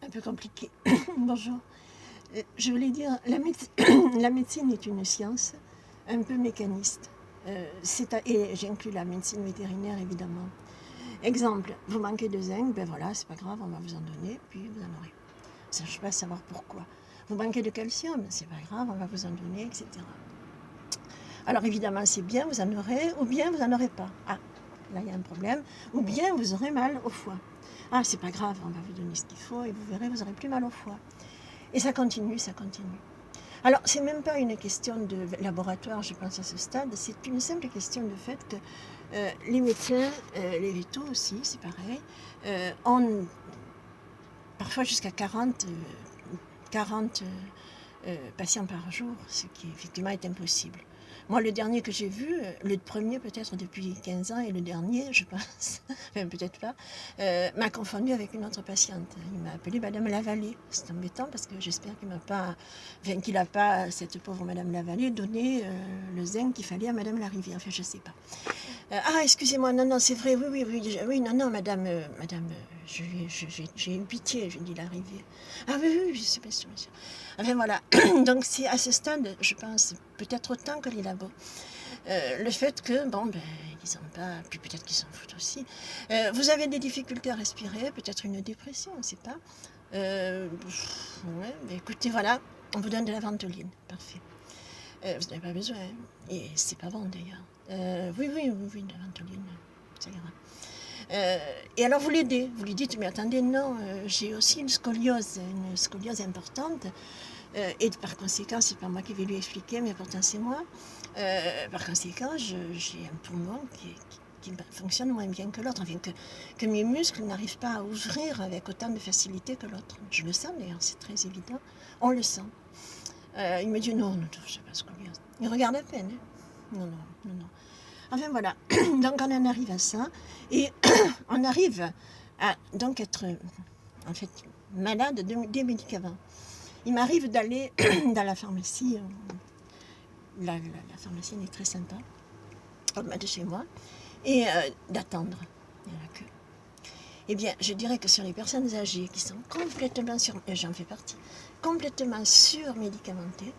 un peu compliqué. Bonjour. Je voulais dire, la médecine est une science un peu mécaniste. Et j'inclus la médecine vétérinaire, évidemment. Exemple, vous manquez de zinc, ben voilà, c'est pas grave, on va vous en donner, puis vous en aurez. Ça, je ne sais pas savoir pourquoi. Vous manquez de calcium, c'est pas grave, on va vous en donner, etc. Alors évidemment, c'est bien, vous en aurez, ou bien vous n'en aurez pas. Ah, là, il y a un problème. Ou bien vous aurez mal au foie. Ah, c'est pas grave, on va vous donner ce qu'il faut, et vous verrez, vous n'aurez plus mal au foie. Et ça continue, ça continue. Alors, c'est même pas une question de laboratoire, je pense, à ce stade, c'est une simple question de fait que les médecins, les vétos aussi, c'est pareil, ont parfois jusqu'à 40 patients par jour, ce qui effectivement est impossible. Moi, le dernier que j'ai vu, le premier peut-être depuis 15 ans et le dernier, je pense, enfin peut-être pas, m'a confondu avec une autre patiente. Il m'a appelé Madame Lavallée. C'est embêtant parce que j'espère qu'il n'a pas, cette pauvre Madame Lavallée, donné le zinc qu'il fallait à Madame Larivière. Enfin, je sais pas. Ah, excusez-moi, non, c'est vrai, oui, non, madame, j'ai eu pitié, je dis Larivière. Ah oui, je sais pas, sûr. Enfin voilà, donc c'est à ce stade, je pense, peut-être autant que les labos. Le fait que, bon, ben, ils n'ont pas, puis peut-être qu'ils s'en foutent aussi. Vous avez des difficultés à respirer, peut-être une dépression, on ne sait pas. Ouais, ben, écoutez, voilà, on vous donne de la ventoline, parfait. Vous n'avez pas besoin, et c'est pas bon d'ailleurs. Oui, de la ventoline, ça ira. Et alors vous l'aidez, vous lui dites, mais attendez, non, j'ai aussi une scoliose importante, et par conséquent, c'est pas moi qui vais lui expliquer, mais pourtant c'est moi. Par conséquent, j'ai un poumon qui fonctionne moins bien que l'autre, enfin que mes muscles n'arrivent pas à ouvrir avec autant de facilité que l'autre. Je le sens d'ailleurs, c'est très évident, on le sent. Il me dit non, je sais pas scoliose. Il regarde à peine. Hein. Non. Enfin voilà, donc on en arrive à ça, et on arrive à donc être en fait malade des médicaments. Il m'arrive d'aller dans la pharmacie, la pharmacienne est très sympa, au bas de chez moi, et d'attendre. Il y a la queue. Eh bien, je dirais que sur les personnes âgées qui sont complètement j'en fais partie, complètement surmédicamentées,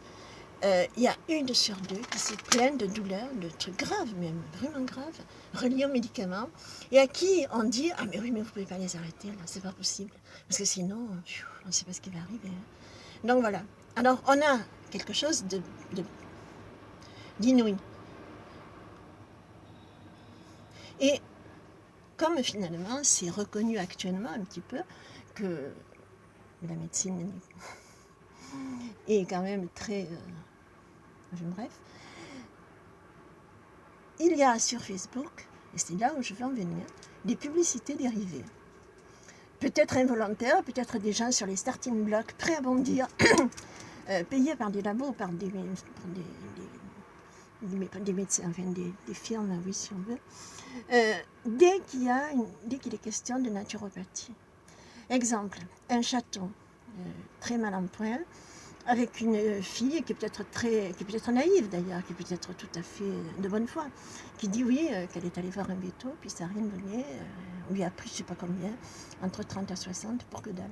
il y a 1 sur 2 qui se plaignent de douleurs, de trucs graves même, vraiment graves, reliés aux médicaments, et à qui on dit « Ah mais oui, mais vous ne pouvez pas les arrêter, là, c'est pas possible, parce que sinon, on ne sait pas ce qui va arriver. » Donc voilà. Alors, on a quelque chose d'inouï. Et comme finalement, c'est reconnu actuellement un petit peu que la médecine est quand même très... bref. Il y a sur Facebook, et c'est là où je veux en venir, des publicités dérivées. Peut-être involontaires, peut-être des gens sur les starting blocks prêts à bondir, payés par des labos, par des médecins, enfin des firmes, oui, si on veut, dès qu'il est question de naturopathie. Exemple, un chaton très mal en point, avec une fille qui est peut-être naïve d'ailleurs, qui est peut-être tout à fait de bonne foi, qui dit oui, qu'elle est allée voir un véto, puis ça n'a rien donné, on lui a pris je ne sais pas combien, entre 30 à 60 pour que dalle.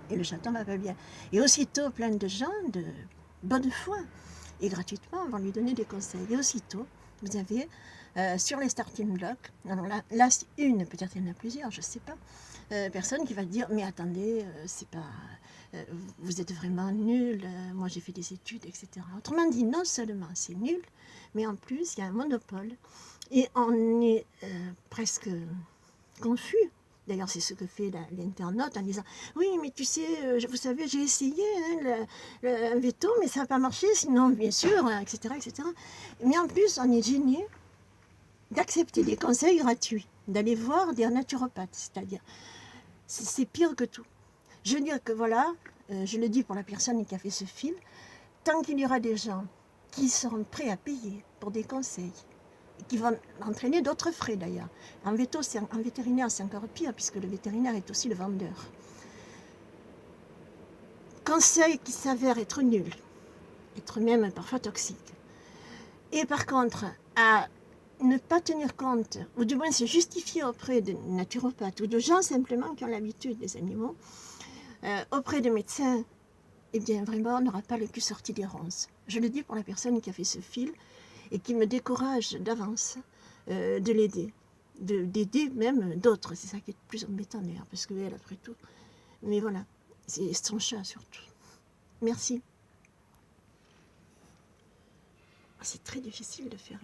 Et le chaton va pas bien. Et aussitôt, plein de gens de bonne foi, et gratuitement, vont lui donner des conseils. Et aussitôt, vous avez sur les starting blocks, alors là peut-être il y en a plusieurs, je ne sais pas, personne qui va dire mais attendez, c'est pas, vous êtes vraiment nul, moi j'ai fait des études, etc. Autrement dit, non seulement c'est nul, mais en plus il y a un monopole et on est presque confus. D'ailleurs, c'est ce que fait l'internaute en disant « Oui, mais tu sais, vous savez, j'ai essayé un veto, mais ça n'a pas marché, sinon, bien sûr, etc., etc. » Mais en plus, on est gêné d'accepter des conseils gratuits, d'aller voir des naturopathes, c'est-à-dire, c'est pire que tout. Je veux dire que voilà, je le dis pour la personne qui a fait ce film, tant qu'il y aura des gens qui seront prêts à payer pour des conseils, qui vont entraîner d'autres frais d'ailleurs. En vétérinaire, c'est encore pire, puisque le vétérinaire est aussi le vendeur. Conseils qui s'avèrent être nuls, être même parfois toxiques. Et par contre, à ne pas tenir compte, ou du moins se justifier auprès de naturopathes ou de gens simplement qui ont l'habitude des animaux, auprès de médecins, eh bien vraiment on n'aura pas le cul sorti des ronces. Je le dis pour la personne qui a fait ce fil et qui me décourage d'avance de l'aider, d'aider même d'autres. C'est ça qui est le plus embêtant d'ailleurs, parce qu'elle après tout. Mais voilà, c'est son chat surtout. Merci. C'est très difficile de faire